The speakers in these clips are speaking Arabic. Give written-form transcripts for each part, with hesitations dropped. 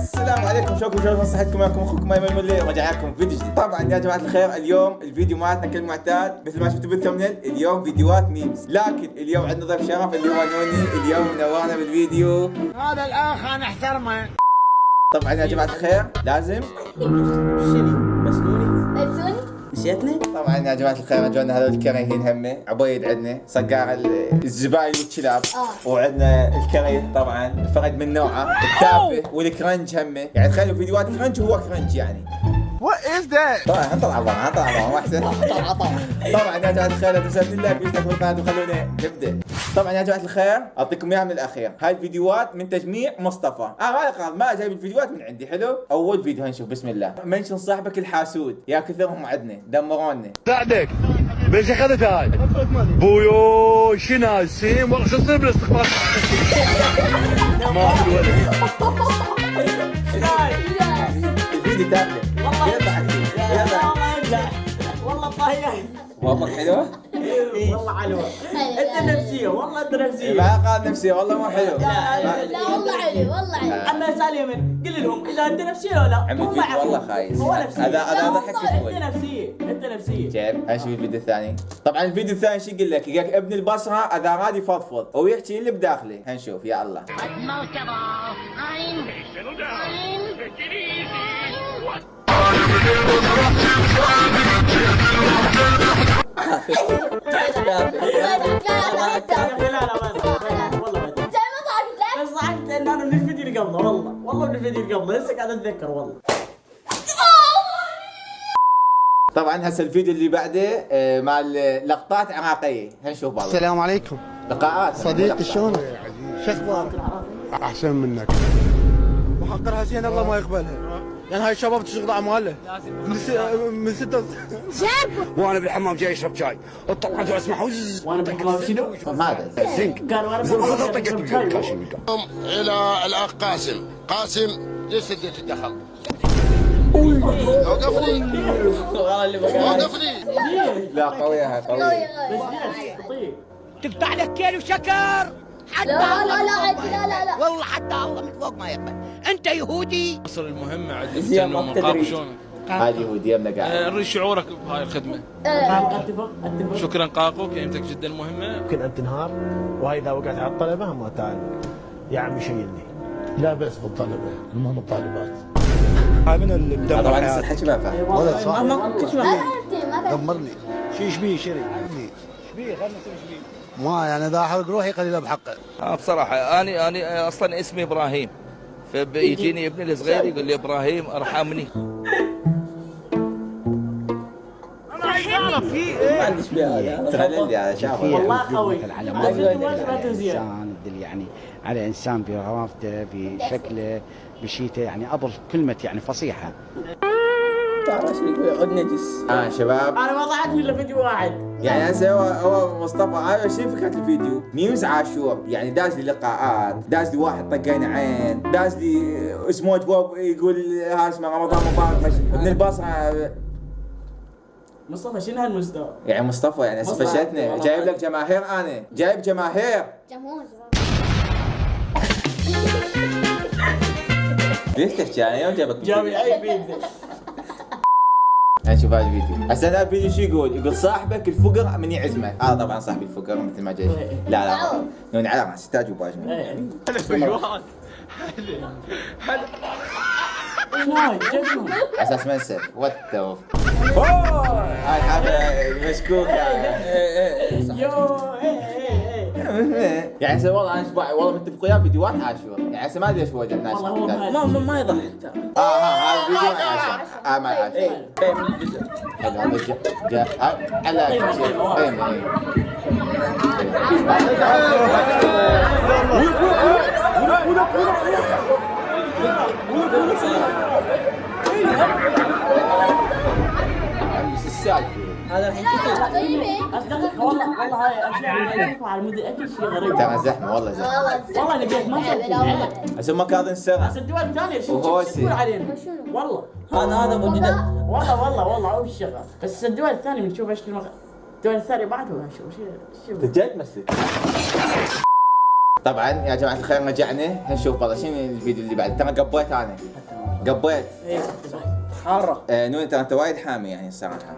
السلام عليكم، شلونكم صحتكم؟ معكم اخوكم ايمن ملي، رجع لكم فيديو جديد. طبعا يا جماعه الخير، اليوم الفيديو مالتنا كالمعتاد مثل ما شفتوا بالثمنيل، اليوم فيديوهات ميمز، لكن اليوم عندنا ضيف شرف اللي هو نوني، اليوم منورنا بالفيديو. هذا الاخ انا احترمه. طبعا يا جماعه الخير لازم شنو؟ بس نوني؟ نسيتني؟ طبعا يا جماعه الخير جونا هذول الكريهين همه، عبيد عندنا صقار الزبايل والكلاب، وعندنا الكريه طبعا الفرد من نوعه، التافه والكرنج همه، يعني تخيلوا فيديوهات كرنج وهو كرنج يعني. What is that؟ طبعا هنطلع ما احسن. طبعا يا جماعه الخير لا تنسوا اللايك واشتركوا بالقناه وخلونا نبدا. طبعا يا جماعه الخير اعطيكم اياها من الاخير، هاي الفيديوهات من تجميع مصطفى. ما جايب الفيديوهات من عندي. حلو، اول فيديو هنشوف بسم الله. منشن صاحبك الحاسود، يا كثرهم عندنا دمرونا. ساعدك بس اخذت هاي بويو شنو سيم والله شو تصير بالاستخبار ما في الولد. الفيديو تافه يضحك والله طايح. والله حلوه. والله حلوه. انت نفسيه، والله انت نفسيه. ما قال نفسي والله مو حلو. لا والله علي والله علي. عم سالم قل لهم اذا انت نفسيه ولا لا. عم الفيديو والله خايس. هو نفسيه. هذا ضحك شوي. انت نفسيه، انت نفسيه. جيب هنشوف الفيديو الثاني. طبعا الفيديو الثاني شو يقول لك؟ يقول لك ابن البصره اذا راد يفضفض ويحكي اللي بداخله. هنشوف يا الله. بس ضحكت لان انا من الفيديو اللي قبله، والله من الفيديو اللي قبله لسه قاعد اتذكر والله. طبعا هسه الفيديو اللي بعده مال لقطات عراقيه. هنشوف بعض. السلام عليكم لقاءات صديقي، شلونك؟ شو اخبارك؟ احسن منك محقرها زين الله ما يقبلها، لان هاي الشباب تشغل اعماله من ستة وانا بالحمام جاي اشرب شاي طلعت واسمع وانا بالحمام شنو؟ هذا زنك قال وانا بالحمام إلى الأخ قاسم ليش اديت الدخل؟ وقف لي لا قويه هاي قويه. تقطع لك كيلو شكر حتى لا لا لا عادي، لا لا لا والله حتى الله من فوق ما يقبل. انت يهودي. اصل المهمة عندنا مقابل شلونك؟ هذه يهوديه من قاعد. نريد شعورك بهاي الخدمة. اتفق. شكرا قاقو، كلمتك جدا مهمة. ممكن ان تنهار، وهي اذا وقعت على الطلبه ما تعال يا عمي شيلني. لا بأس بالطلبة، المهم الطالبات. هاي من اللي طبعا مدمر لسه الحكي ما فاهم. ولد صاحبي ما دمرني. شو يشبيه شري؟ شبيه خلنا نسوي شبيه ما يعني اذا احرق روحي قليله بحقه. بصراحة أنا أصلا اسمي إبراهيم، فيجيني ابني الصغير يقول لي إبراهيم ارحمني. ما عنديش بها ترلل يا شباب. والله قوي. على انسان يعني على انسان بغرافته بشكله بشيته، يعني ابر كلمه يعني فصيحه. تعرف شو يقول عود نجس. شباب انا ما ضحكت الا فيديو واحد. يعني هسه هو مصطفى هاي شنو فكره الفيديو؟ ميمز عاشور، يعني داز لي لقاءات، داز لي واحد طقين عين، داز لي اسمه بوب يقول ها اسمه رمضان مبارك ابن البصره. مصطفى شنو هالمستوى؟ يعني مصطفى يعني هسه فشلتنا، جايب لك جماهير، انا جايب جماهير. جمهور ليش تحكي انا يوم جابك؟ جابي اي فيديو. نشوف هذا الفيديو. هسه هذا الفيديو شو يقول؟ يقول صاحبك الفقر من يعزمك. طبعا صاحبي الفقر مثل ما جاي. لا نوني على راسي تاج وباجمه. اساس ما نسى وات هاي حاجه مشكوكه. يعني هسه والله انا شبع والله متفق وياه فيديوهات عاشور، يعني هسه ما ادري ايش وجه الناس. ما يضحك. هذا فيديو مع عاشور. مع عاشور. هذا جاء على هذا الحين اصدقك والله هاي اشياء اشوفها على المدى اكل شيء غريب. ترى زحمه والله زحمه. والله نبيك ما صرت. هسه ما كاظم سنه. هسه الدول الثانيه شو تقول علينا؟ والله هذا ابو جدد. والله او الشغل. بس الدول الثانيه بنشوف ايش الدول الثانيه بعد ولا شو انت جاي تمثل. طبعا يا جماعه الخير رجعنا نشوف والله شنو الفيديو اللي بعد. ترى قبيت انا قبيت حاره. نوني ترى انت وايد حامي يعني الصراحه.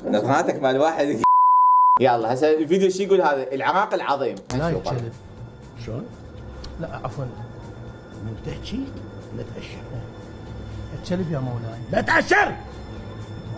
نظراتك مع الواحد. يلا هسه الفيديو شو يقول هذا العراق العظيم. نشوف شلون؟ لا عفوا من تحكي لا تأشر. الكلب يا مولاي لا تأشر.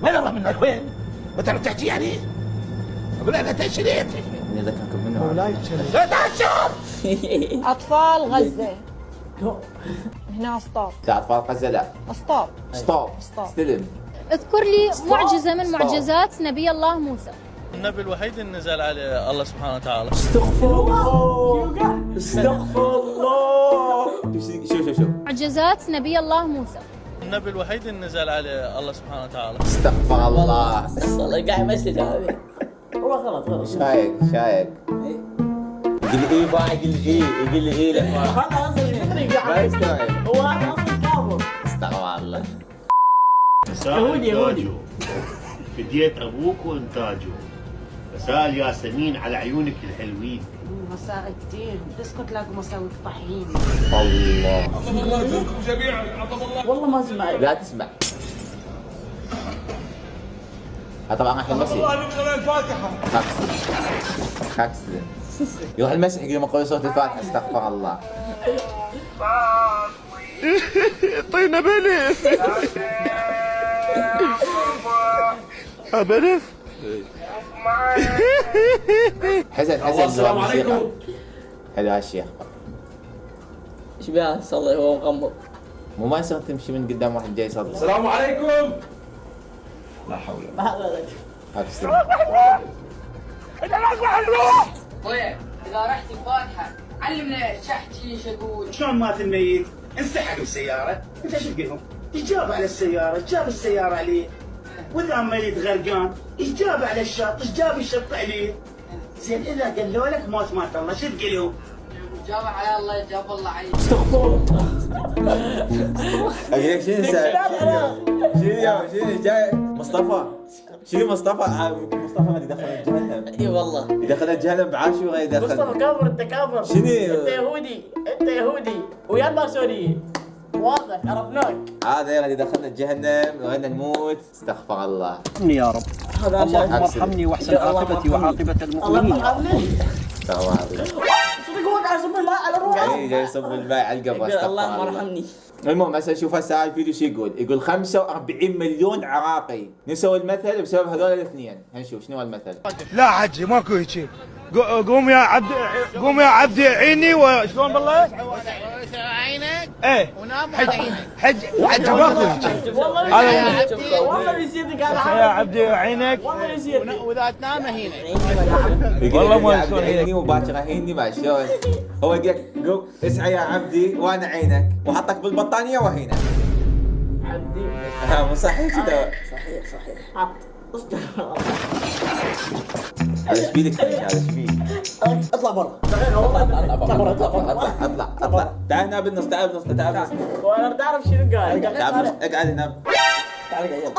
وين الله منك وين؟ متى تحكي يعني؟ اقول لا تأشر ايه؟ اني اذكركم منه مولاي الكلب لا تأشر. أطفال غزة هنا اسطاب. لا اطفال غزه لا. اسطاب. ستوب استلم. اذكر لي معجزة من معجزات نبي الله موسى. النبي الوحيد اللي نزل عليه الله سبحانه وتعالى. استغفر الله استغفر الله. شوف معجزات نبي الله موسى. النبي الوحيد اللي نزل عليه الله سبحانه وتعالى. استغفر الله. والله قاعد يمثل هذه. والله غلط. شايك يقول ايه بقى يقول لي ايه لما هذا اصلا ما يستوعب. هو هذا اصلا كافر. استغفر الله. يهودي. فديت ابوك وانتاجه. مساء ياسمين على عيونك الحلوين. مساء كتير بسكت لاكو مساوي طحين. الله والله ما اسمع. لا تسمع. طبعا الحين مسيح. خاكس يروح المسيح يقول مقول صوت الفاتحه. استغفر الله. طينا بلف. بلف. حزن السلام عليكم. حلو هالشيخ. ايش بها صلي هو مغمض. مو ما يصير تمشي من قدام واحد جاي يصلي. السلام عليكم. لا حول ما هذا هاك السلام. طيب إذا رحت الفاتحة علمنا شحتي ايش اقول. شلون مات الميت؟ انسحب بالسيارة. انت شو تقول لهم؟ ايش جاب على السيارة؟ ايش جاب السيارة عليه؟ واذا الميت غرقان ايش جاب على الشط؟ ايش جاب الشط عليه؟ زين اذا قالوا لك مات الله شو تقول لهم؟ جاب على الله جاب الله عليه. استغفر الله. اقول شنو جاي مصطفى. شنو مصطفى هذا يدخل الجهنم. اي والله يدخل الجهنم بعاشوره يدخل. مصطفى كافر. انت كافر. شنو؟ انت يهودي ويا الماسونية. واضح عرفناك. هذا يغني دخلنا الجهنم وغنى نموت. استغفر الله. يا رب. اللهم ارحمني واحسن عاقبتي وعاقبة المؤمنين. استغفر الله. صدق هو قاعد يصب الماء على روحه. جاي يصب الماء على القبر. استغفر اللهم الله. ارحمني. المهم هسه شوف هسه الفيديو شو يقول 45 مليون عراقي نسوا المثل بسبب هذول الاثنين. هنشوف شنو المثل. لا حجي ماكو هيك. قوم يا عبدي عيني وشلون بالله؟ عينك ايه ونام حج ماكو هيك. والله بيصيرك هذا يا عبدي عينك. والله يصيرك. واذا تنام هنا. والله ما يسوي عيني وباكر عيني ما شلون. هو يقول لك قوم اسعى يا عبدي وانا عينك وحطك بالبطانيه وهنا. عبدي. مو صحيح كذا. صحيح. حط. هذا ايش بيدك هذا ايش بيك؟ اطلع برا. اطلع برا. اطلع. تعال هنا بالنص. تعال بالنص. وانا تعرف شنو قال. تعال بالنص. اقعد هنا. تعال يلا.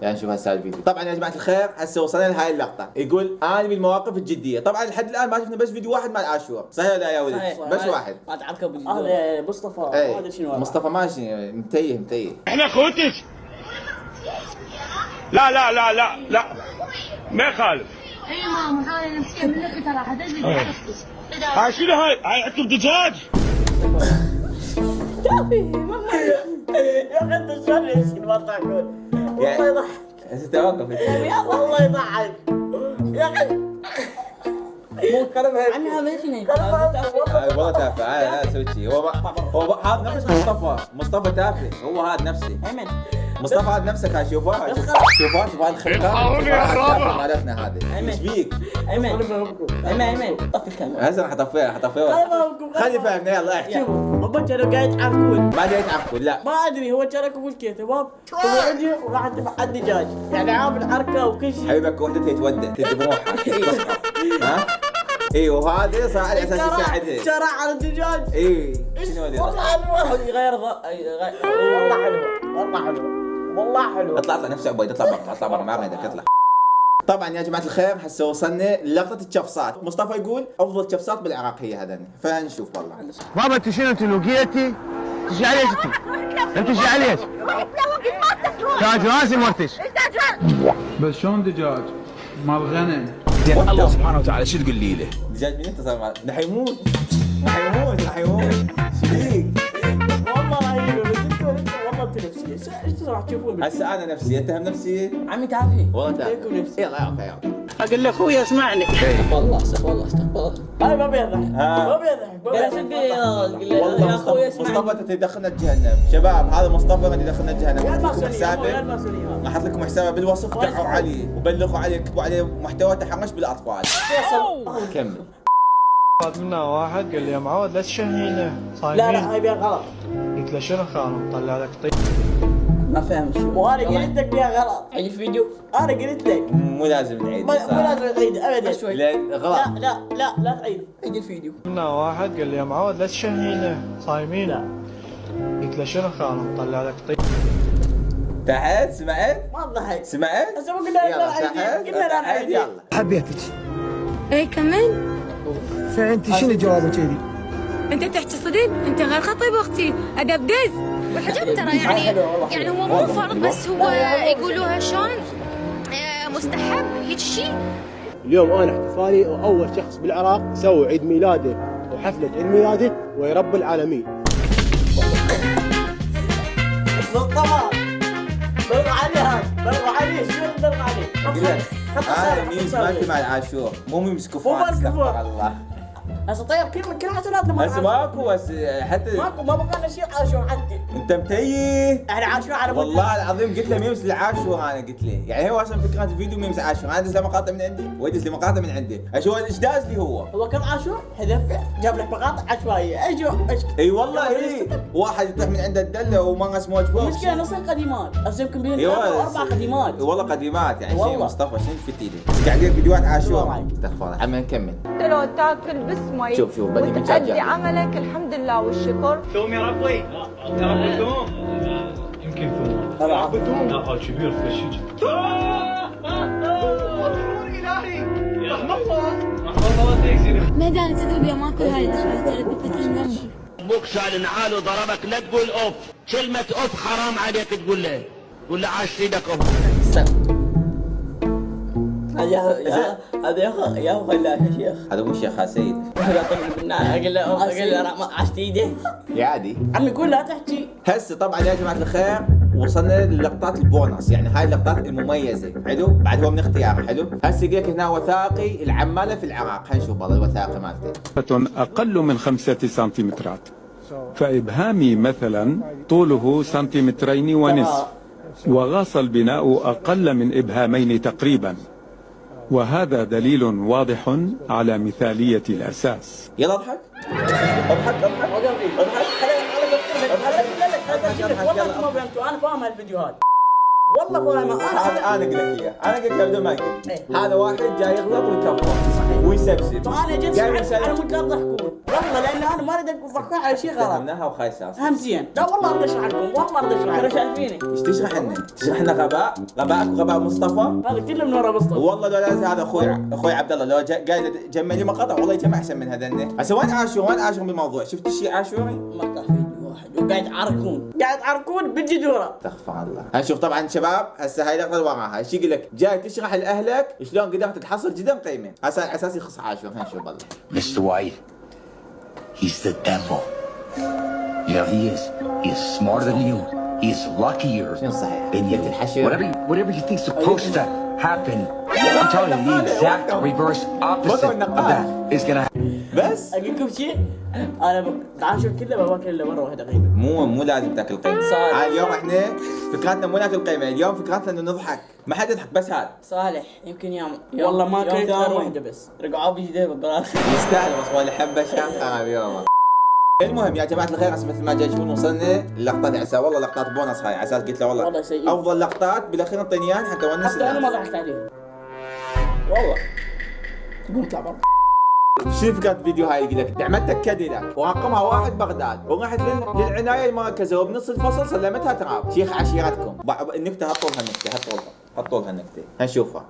يعني نشوف هسه الفيديو. طبعا يا جماعه الخير هسه وصلنا لهاي اللقطه. يقول انا بالمواقف الجديه. طبعا لحد الان ما شفنا بس فيديو واحد مال عاشور. صحيح ولا يا ولد؟ بس واحد. ما تعرف هذا مصطفى. ما ادري شنو مصطفى ماشي متيه. احنا اخوتك. لا ما يخالف. اي ماما هاي نمشي من لك ترى حدد. هاي شنو هاي عندكم دجاج؟ يا اخي انت شلون يمكن ما تاكل. والله يضحك. انت توقف. والله يضحك. يا اخي مو كلمه عنها ماشي. والله تافه. لا تسوي شيء. هو هذا نفس مصطفى تافه. هو هذا نفسه. مصطفى هذا نفسك. هاي شوف هذا الخلقه مالتنا هذا. ايش بيك؟ ايمن طفي الكاميرا. هسه راح اطفيها. خلي فهمنا يلا احكي. شوف هم كانوا قاعد يتعاركون. ما جاي يتعفكون لا. ما ادري هو كان يكون كذا تمام. هو عندي وراح ذبح الدجاج يعني عامل حركه وكل شيء. حبيبك وحده تتودى تدب روحها تسقط. ها؟ اي وهذا صار على اساس يساعدها. شرع على الدجاج. اي شنو اللي والله حلوه. يغير والله حلوه. والله حلوه. اطلع نفسه عبيد. اطلع برا ما اريدك. اطلع طبعا يا جماعه الخير هسه وصلنا للقطه الشفصات. مصطفى يقول افضل شفصات بالعراق هي هذا، فنشوف والله. بابا انت شنو انت لو جيتي تجي عليك انت تجي عليك تاج راسي مرتش بس شلون دجاج مال غنم؟ الله سبحانه وتعالى شو تقول لي له؟ دجاج مين انت صار راح يموت راح يموت شبيك؟ والله راح يجيبه بس انتوا والله انتوا نفسيه، ايش راح تشوفون؟ هسه انا نفسيه اتهم نفسي عمي تعافي والله تعال عليكم نفسي. يلا يلا اقول له اخوي اسمعني والله استغفر الله استغفر الله. هاي ما بيضحك ما بيضحك والله يا اخوي اسمعني. مصطفى انت تدخلنا جهنم. شباب هذا مصطفى اللي يدخلنا جهنم. يا احط لكم المسؤوليه حسابه يا المسؤوليه. احط لكم حسابه بالوصف، دقوا عليه وبلغوا عليه اكتبوا عليه محتوى تحرش بالاطفال. كمل. منا واحد قال لي يا معود لا تشهينا لا لا هاي بيها غلط. قلت له شنو خانم؟ طلع لك طيب ما فهم شو وانا قلت لك بيها غلط. عيد الفيديو انا قلت لك مو لازم نعيد مو لازم تعيد ابدا شوي. لا غلط. لا تعيد. عيد الفيديو. منا واحد قال لي يا معود لا تشهينا صايمين. لا قلت له شنو خانم؟ طلع لك طيب. تحت سمعت؟ ما ضحك. سمعت؟ هسه مو قلنا لا تحت قلنا لا نعيد. يلا. حبيتك ايه كمان. فانت شنو جوابك كذي؟ انت تحكي صدق؟ انت غير خطيب اختي ادب دز. والحجاب ترى يعني هو مو فرض بس هو يقولوها شلون مستحب هيك شيء. اليوم انا احتفالي واول شخص بالعراق سوى عيد ميلاده وحفله عيد ميلاده ويرب العالمين. مصطفى بلغ عليه بلغ عليه شو بلغ عليه؟ هذا ميمز ما انت مع العاشور مو ميمز كفار استغفر الله. هسه طيب كل حسناتنا هسه ماكو هسه حتى ماكو ما بقى لنا شيء عاشور عندي. انت متيه. احنا عاشور على والله العظيم قلت له ميمز للعاشور انا قلت له يعني هو اصلا فكره الفيديو ميمز عاشور. انا ادز له مقاطع من عندي ويدز لي مقاطع من عنده. اشو ايش داز لي هو كم عاشور حذف جاب لك مقاطع عشوائيه. ايش اي والله اي واحد يطيح من عنده الدله وما اسمه وجبه. المشكله نصين قديمات بس يمكن بين أيوة. 4 قديمات والله قديمات يعني شيء والله. مصطفى شنو في ايدك قاعد يدير فيديوهات عاشور. استغفر الله عم نكمل. لو تاكل بس شوف بني وتأدي عملك الحمد لله والشكر. ثوم يا ربي ترى ثوم يمكن ثوم ثوم لا كبير في الشجر. الهي رحم الله ما داني تذهب يا ماكل هاي جنبي. ابوك شال نعال وضربك لا تقول اوف. كلمة اوف حرام عليك تقول له. قول له عاش ايدك اوف. هذا يا اخو خلاه يا شيخ. هذا مو شيخ سيد. اقول له عشت ايدي يا عادي عمي قول لا تحكي. هسه طبعا يا جماعه الخير وصلنا للقطات البونص يعني هاي اللقطات المميزه. حلو بعد هو من اختياره. حلو هسه يقول لك هنا وثائقي العماله في العراق. خلينا نشوف والله الوثائقي مالته. أقل من 5 سنتيمترات، فإبهامي مثلا طوله 2.5 سنتيمترين، وغاص البناء أقل من إبهامين تقريبا، وهذا دليل واضح على مثالية الأساس. يلا اضحك اضحك والله انتم ما فهمتوا. انا فاهم هالفيديوهات والله فاهم. انا اقول لك اياه. انا قلت بدون ما اقول هذا واحد جاي يغلط ويكفر ويسبسب. فانا جيت انا مو تضحكون والله لان انا ما اريد افكر على شيء غلط. فهمناها وخايسه هم زين. لا والله اريد اشرح لكم والله اريد اشرح لكم. شايفيني ايش تشرح لنا؟ تشرح لنا غباء غباءك وغباء مصطفى. هذا كله من ورا مصطفى. والله لو لازم هذا اخوي عبد الله لو قاعد جمع لي مقاطع والله يجمع احسن من هذا. هسه وين عاشور بالموضوع؟ شفت شيء عاشوري؟ مقطع فيديو واحد وقاعد يعركون بالجدوره. استغفر الله. هنشوف طبعا شباب هسه هاي اللقطه اللي وراها ايش يقول لك؟ جاي تشرح لاهلك شلون قدرت تحصل جدم قيمه. هسه على اساس يخص عاشور. خلينا نشوف والله. Mr. White, he's the devil. You know he is. He is smarter than you. He is luckier than you. Whatever you think's supposed to happen, I'm telling you, the exact reverse opposite of that is gonna happen. بس اقول لكم شيء انا عاشور كله بواكل الا مره واحده قيمه. مو لازم تاكل قيمه. اليوم احنا فكرتنا مو ناكل قيمه. اليوم فكرتنا انه نضحك. ما حد يضحك بس هذا صالح يمكن يوم والله ما كنت واحده بس رجعوا بيديه بالبراس. يستاهل بس ولا حبه شاف اليوم. المهم يا جماعه الخير مثل ما جاي تشوفون وصلنا اللقطات عسى والله لقطات بونص. هاي على اساس قلت له والله افضل لقطات بالاخير نعطيني اياها حتى ونس. حتى انا ما ضحكت عليهم والله. قوم اطلع برا. شنو فكرة الفيديو هاي؟ يقول لك نعمتك كاديلاك ورقمها 1 بغداد ورحت للعناية المركزة وبنص الفصل سلمتها تراب شيخ عشيرتكم. النكتة هطولها النكتة هطولها حطوا لها النكتة هنشوفها.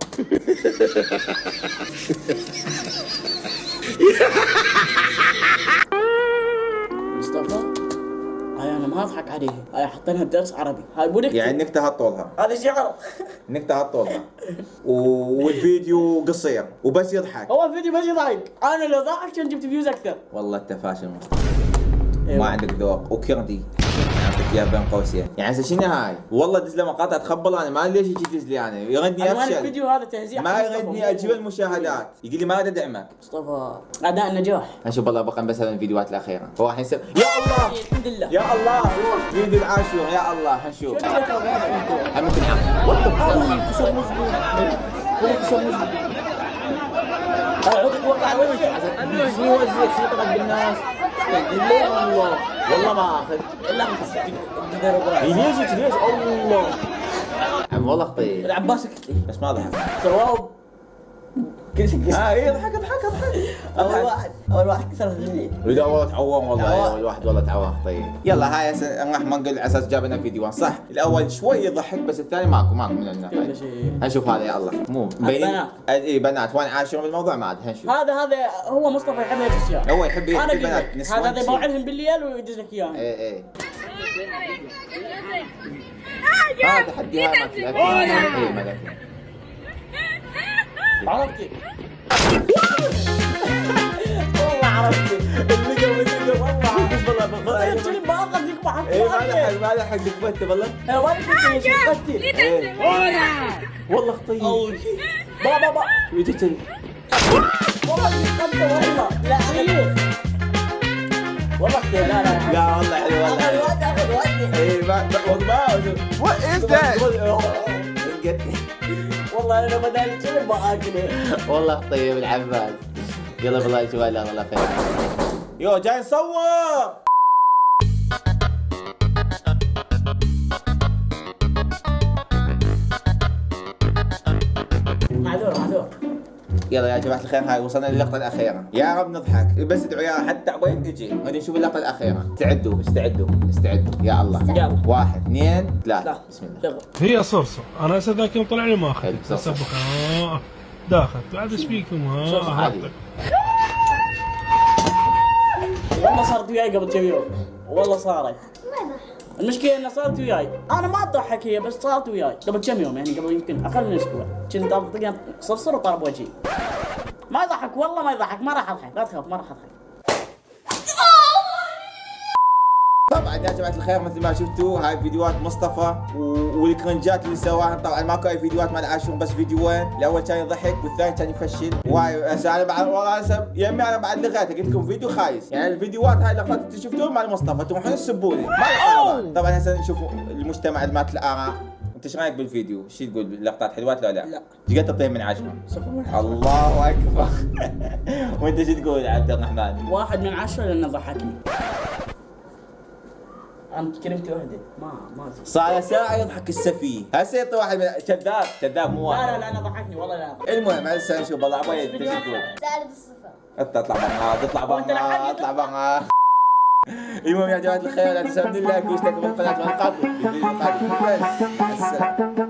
مصطفى هاي انا ما اضحك عليه، هاي حاطينها بدرس عربي، هاي مو نكتة. يعني النكتة حطوا لها، هذا شعر. النكتة حطوا لها والفيديو قصير وبس يضحك. هو الفيديو بس يضحك، انا لو ضحك كان جبت فيوز اكثر. والله انت فاشل ما عندك ذوق وكردي. اعطيك اياها بين قوسين، يعني هسه شنو هاي؟ والله دز له مقاطع تخبل انا ما ليش يجي يدز لي انا يغني افشل. الفيديو هذا تهزيء، ما يغني اجيب المشاهدات يقول لي ما ادري ادعمك. مصطفى اداء النجاح. هنشوف والله بقى بس الفيديوهات الاخيره هو الحين يا الله الحمد لله يا الله فيديو العاشور يا الله هنشوف. همك نعم وات كسر مزبوط كسر مزبوط. اعطيك وقع وجهك شو يوزع شو يطلب بالناس والله ما اخذ الا ليش ليش الله عم والله خطير العباس سكت لي بس ما ضحك سواه اي ضحك اول واحد كسر الجنيه. لا والله تعوم والله اول واحد والله تعوم خطير. يلا هاي راح ما نقول على اساس جاب لنا فيديوهات صح. الاول شوي يضحك بس الثاني ماكو من الناحيه. هنشوف هذا يا الله مو مبين اي بنات وين عاشرين بالموضوع ما عاد هنشوف. هذا هو مصطفى يحب الاشياء. هو يحب البنات نسوان. هذا يبوعدهم بالليل ويدز لك اياهم. اي تحدي هاي عرفتي؟ والله عرفتي اللي والله عرفتي والله باخذ لك بحق. ما لحق قبته والله. وين كنت يا قتل؟ والله خطير. بابا يجي كذي. والله قتل والله. لا عليك. والله خطير لا والله حلو والله. اخذ وقتي. اي ما وات از ذات؟ والله انا بدال كذا باكله. والله طيب العباس. يلا بالله يشوف الله خير. يو جاي نصور. معذور. يلا يا جماعة الخير هاي وصلنا للقطة الأخيرة. يا رب نضحك بس ادعوا يا حتى عبين نجي نشوف اللقطة الأخيرة. استعدوا يا الله. يلا 1 2 3 بسم الله. هي صرصر انا هسه ذاك يوم طلع لي ما اخذ صرصر. داخل بعد ايش فيكم والله صارت وياي قبل كم يوم. والله صارت. المشكلة انها صارت وياي، انا ما اضحك هي بس صارت وياي قبل كم يوم يعني قبل يمكن اقل من اسبوع، كنت اطقها صرصر وطرب وجهي. ما يضحك والله ما يضحك، ما راح اضحك، لا تخاف ما راح اضحك. طبعا يا جماعة الخير مثل ما شفتوا هاي فيديوهات مصطفى والكرنجات اللي سواها. طبعا ماكو اي فيديوهات مال عاشور بس فيديوين. الاول كان يضحك والثاني كان يفشل. وهاي هسه انا بعد والله هسه يمي انا بعد لغيته قلت لكم فيديو خايس. يعني الفيديوهات هاي اللقطات اللي شفتوها مال مصطفى تروحون تسبوني ما يصير. طبعا هسه نشوف المجتمع مات الاراء. انت ايش رايك بالفيديو؟ شو تقول اللقطات حلوات لا؟ لا. ايش قد تعطيه من 10؟ الله اكبر. وانت شو تقول يا عبد الرحمن؟ 1 من 10 لانه ضحكني. انا كلمتي واحدة ما صار ساعة يضحك السفيه. هسه يعطي واحد من كذاب مو واحد. لا انا ضحكني والله لا. المهم هسه نشوف والله عبيد انت شو تقول؟ زائد الصفر. اطلع برا. المهم يا جماعة الخير لا تنسوا اللايك واشتركوا بالقناة والقاكم. السلام.